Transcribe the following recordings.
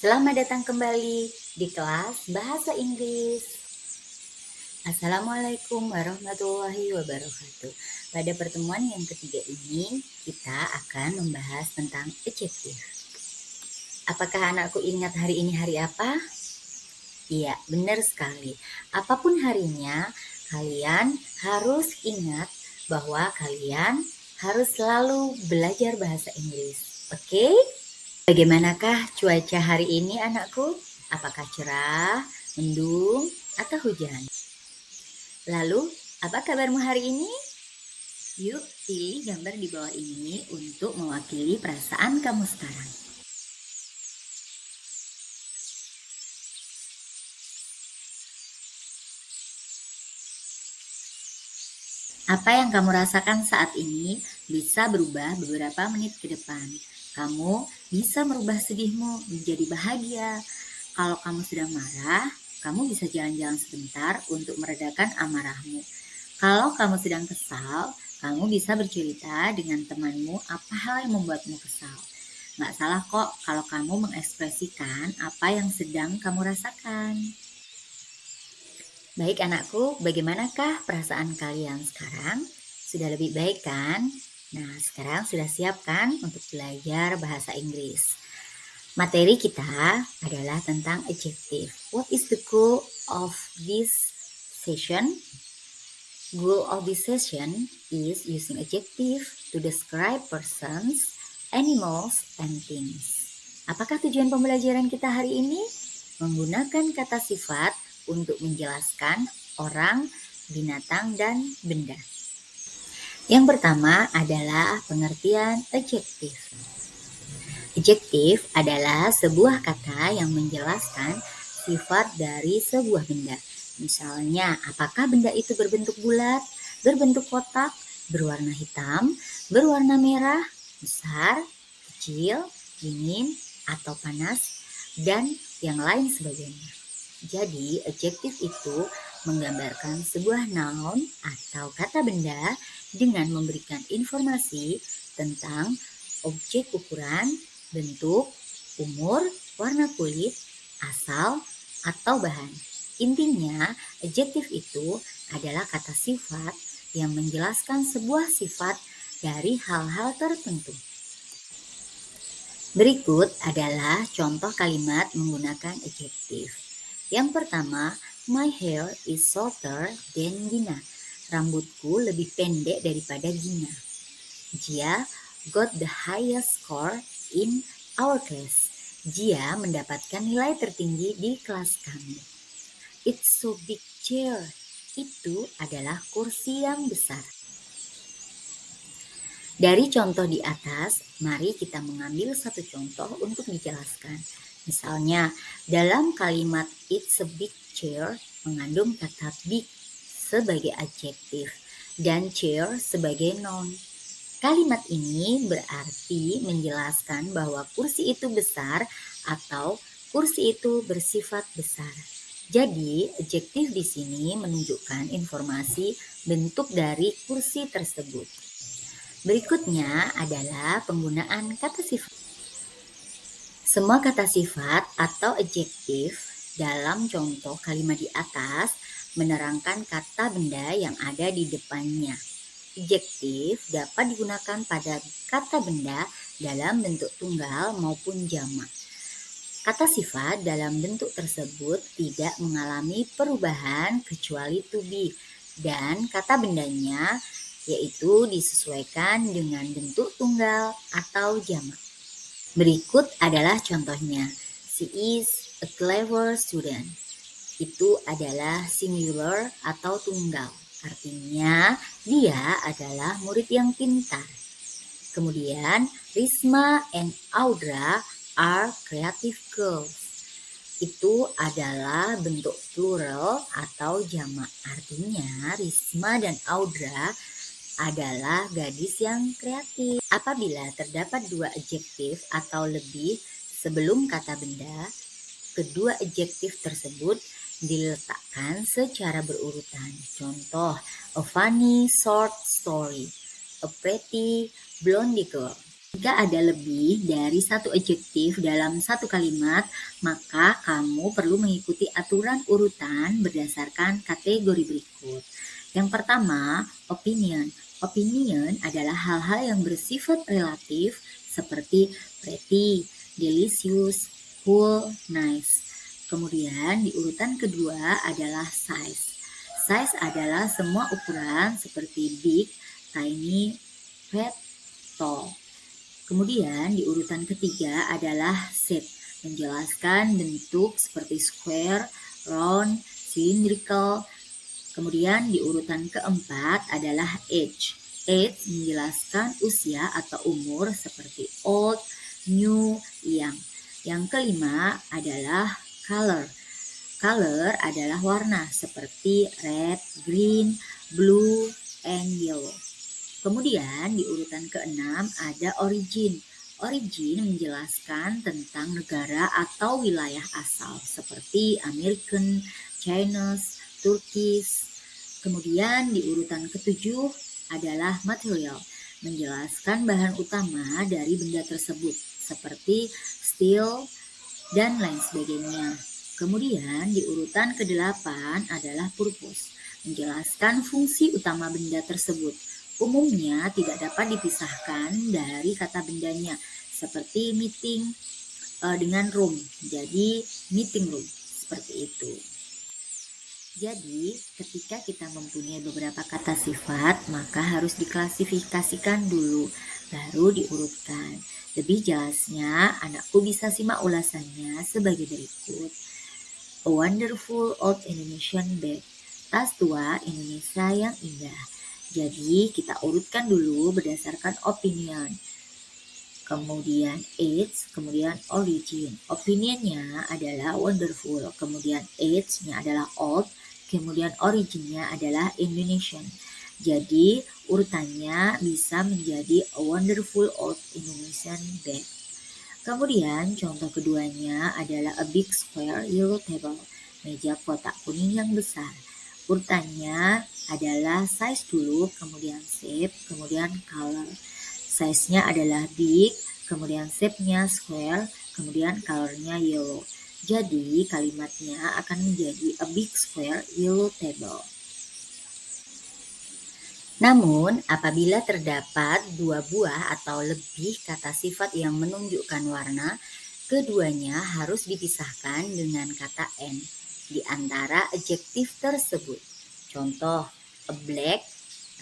Selamat datang kembali di kelas Bahasa Inggris. Assalamualaikum warahmatullahi wabarakatuh. Pada pertemuan yang ketiga ini, kita akan membahas tentang adjektif. Apakah anakku ingat hari ini hari apa? Iya, benar sekali. Apapun harinya, kalian harus ingat bahwa kalian harus selalu belajar bahasa Inggris. Oke? Bagaimanakah cuaca hari ini anakku? Apakah cerah, mendung, atau hujan? Lalu, apa kabarmu hari ini? Yuk, pilih gambar di bawah ini untuk mewakili perasaan kamu sekarang. Apa yang kamu rasakan saat ini bisa berubah beberapa menit ke depan. Kamu bisa merubah sedihmu menjadi bahagia. Kalau kamu sedang marah, kamu bisa jalan-jalan sebentar untuk meredakan amarahmu. Kalau kamu sedang kesal, kamu bisa bercerita dengan temanmu apa hal yang membuatmu kesal. Nggak salah kok kalau kamu mengekspresikan apa yang sedang kamu rasakan. Baik anakku, bagaimanakah perasaan kalian sekarang? Sudah lebih baik kan? Nah, sekarang sudah siap kan untuk belajar bahasa Inggris? Materi kita adalah tentang adjective. What is the goal of this session? Goal of this session is using adjective to describe persons, animals, and things. Apakah tujuan pembelajaran kita hari ini? Menggunakan kata sifat untuk menjelaskan orang, binatang, dan benda. Yang pertama adalah pengertian adjektif. Adjektif adalah sebuah kata yang menjelaskan sifat dari sebuah benda. Misalnya, apakah benda itu berbentuk bulat, berbentuk kotak, berwarna hitam, berwarna merah, besar, kecil, dingin, atau panas, dan yang lain sebagainya. Jadi, adjektif itu menggambarkan sebuah noun atau kata benda dengan memberikan informasi tentang objek ukuran, bentuk, umur, warna kulit, asal, atau bahan. Intinya, adjektif itu adalah kata sifat yang menjelaskan sebuah sifat dari hal-hal tertentu. Berikut adalah contoh kalimat menggunakan adjektif. Yang pertama, my hair is shorter than Gina. Rambutku lebih pendek daripada Gina. Jia got the highest score in our class. Jia mendapatkan nilai tertinggi di kelas kami. It's so big chair. Itu adalah kursi yang besar. Dari contoh di atas, mari kita mengambil satu contoh untuk dijelaskan. Misalnya, dalam kalimat it's a big chair mengandung kata big sebagai adjektif dan chair sebagai noun. Kalimat ini berarti menjelaskan bahwa kursi itu besar atau kursi itu bersifat besar. Jadi, adjektif di sini menunjukkan informasi bentuk dari kursi tersebut. Berikutnya adalah penggunaan kata sifat. Semua kata sifat atau adjektif dalam contoh kalimat di atas menerangkan kata benda yang ada di depannya. Adjektif dapat digunakan pada kata benda dalam bentuk tunggal maupun jamak. Kata sifat dalam bentuk tersebut tidak mengalami perubahan kecuali to be, dan kata bendanya yaitu disesuaikan dengan bentuk tunggal atau jamak. Berikut adalah contohnya. She is a clever student. Itu adalah singular atau tunggal. Artinya, dia adalah murid yang pintar. Kemudian, Risma and Audra are creative girls. Itu adalah bentuk plural atau jamak. Artinya, Risma dan Audra adalah gadis yang kreatif. Apabila terdapat dua adjektif atau lebih sebelum kata benda, kedua adjektif tersebut diletakkan secara berurutan. Contoh, a funny short story, a pretty blonde girl. Jika ada lebih dari satu adjektif dalam satu kalimat, maka kamu perlu mengikuti aturan urutan berdasarkan kategori berikut. Yang pertama, opinion. Opinion adalah hal-hal yang bersifat relatif seperti pretty, delicious, cool, nice. Kemudian di urutan kedua adalah size. Size adalah semua ukuran seperti big, tiny, fat, tall. Kemudian di urutan ketiga adalah shape, menjelaskan bentuk seperti square, round, cylindrical. Kemudian di urutan keempat adalah age. Age menjelaskan usia atau umur seperti old, new, young. Yang kelima adalah color. Color adalah warna seperti red, green, blue, and yellow. Kemudian di urutan keenam ada origin. Origin menjelaskan tentang negara atau wilayah asal seperti American, Chinese, Turkish. Kemudian di urutan ketujuh adalah material, menjelaskan bahan utama dari benda tersebut seperti steel dan lain sebagainya. Kemudian di urutan kedelapan adalah purpose, menjelaskan fungsi utama benda tersebut. Umumnya tidak dapat dipisahkan dari kata bendanya, seperti meeting dengan room. Jadi meeting room, seperti itu. Jadi ketika kita mempunyai beberapa kata sifat, maka harus diklasifikasikan dulu, baru diurutkan. Lebih jelasnya, anakku bisa simak ulasannya sebagai berikut. A wonderful old Indonesian bag. Tas tua Indonesia yang indah. Jadi kita urutkan dulu berdasarkan opinion. Kemudian age, kemudian origin. Opinionnya adalah wonderful, kemudian age-nya adalah old, kemudian originnya adalah Indonesian. Jadi urutannya bisa menjadi a wonderful old Indonesian bag. Kemudian contoh keduanya adalah a big square yellow table, meja kotak kuning yang besar. Urutannya adalah size dulu, kemudian shape, kemudian color. Size-nya adalah big, kemudian shape-nya square, kemudian color-nya yellow. Jadi kalimatnya akan menjadi a big square yellow table. Namun, apabila terdapat dua buah atau lebih kata sifat yang menunjukkan warna, keduanya harus dipisahkan dengan kata n di antara adjektif tersebut. Contoh, a black,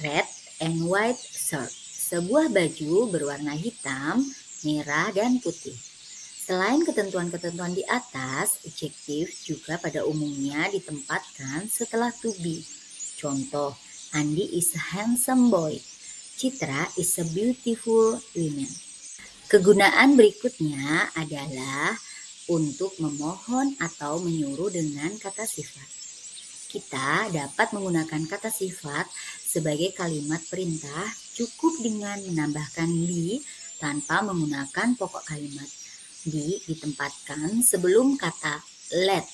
red, and white shirt. Sebuah baju berwarna hitam, merah, dan putih. Selain ketentuan-ketentuan di atas, adjektif juga pada umumnya ditempatkan setelah to be. Contoh, Andi is a handsome boy. Citra is a beautiful woman. Kegunaan berikutnya adalah untuk memohon atau menyuruh dengan kata sifat. Kita dapat menggunakan kata sifat sebagai kalimat perintah cukup dengan menambahkan be tanpa menggunakan pokok kalimat. Be ditempatkan sebelum kata let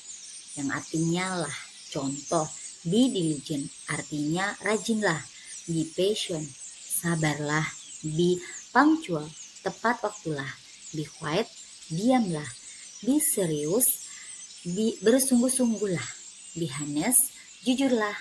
yang artinya lah. Contoh, be diligent artinya rajinlah. Be patient, sabarlah. Be punctual, tepat waktulah. Be quiet, diamlah. Be serious, bersungguh-sungguhlah. Be honest, jujurlah.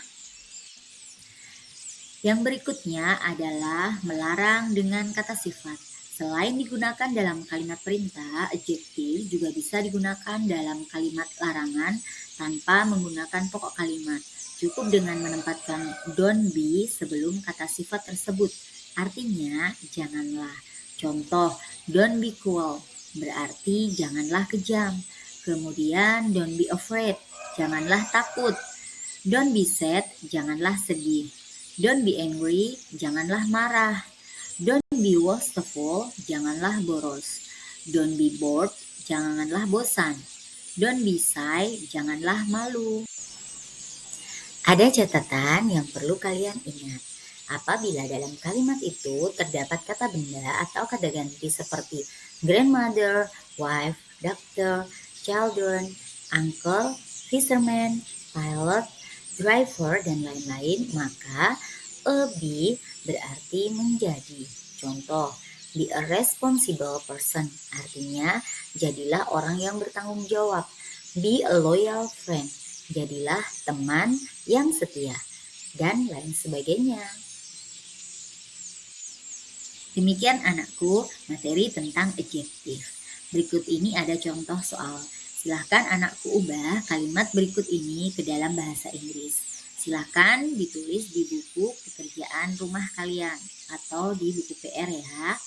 Yang berikutnya adalah melarang dengan kata sifat. Selain digunakan dalam kalimat perintah, adjektif juga bisa digunakan dalam kalimat larangan tanpa menggunakan pokok kalimat. Cukup dengan menempatkan don't be sebelum kata sifat tersebut. Artinya, janganlah. Contoh, don't be cruel, berarti janganlah kejam. Kemudian, don't be afraid, janganlah takut. Don't be sad, janganlah sedih. Don't be angry, janganlah marah. Don't be wasteful, janganlah boros. Don't be bored, janganlah bosan. Don't be shy, janganlah malu. Ada catatan yang perlu kalian ingat. Apabila dalam kalimat itu terdapat kata benda atau kata ganti seperti grandmother, wife, doctor, children, uncle, fisherman, pilot, driver, dan lain-lain, maka a be berarti menjadi. Contoh, Be a responsible person, artinya jadilah orang yang bertanggung jawab. Be a loyal friend, jadilah teman yang setia, dan lain sebagainya. Demikian anakku, materi tentang adjektif. Berikut ini ada contoh soal. Silahkan anakku ubah kalimat berikut ini ke dalam bahasa Inggris. Silahkan ditulis di buku pekerjaan rumah kalian atau di buku PR ya.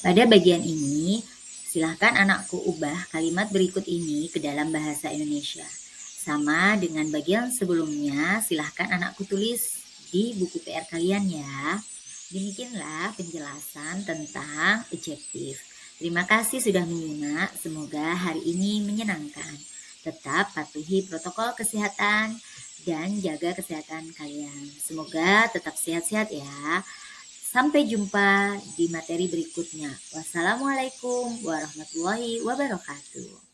Pada bagian ini, silahkan anakku ubah kalimat berikut ini ke dalam bahasa Indonesia. Sama dengan bagian sebelumnya, silahkan anakku tulis di buku PR kalian ya. Demikianlah penjelasan tentang adjektif. Terima kasih sudah menyimak, semoga hari ini menyenangkan. Tetap patuhi protokol kesehatan dan jaga kesehatan kalian. Semoga tetap sehat-sehat ya. Sampai jumpa di materi berikutnya. Wassalamualaikum warahmatullahi wabarakatuh.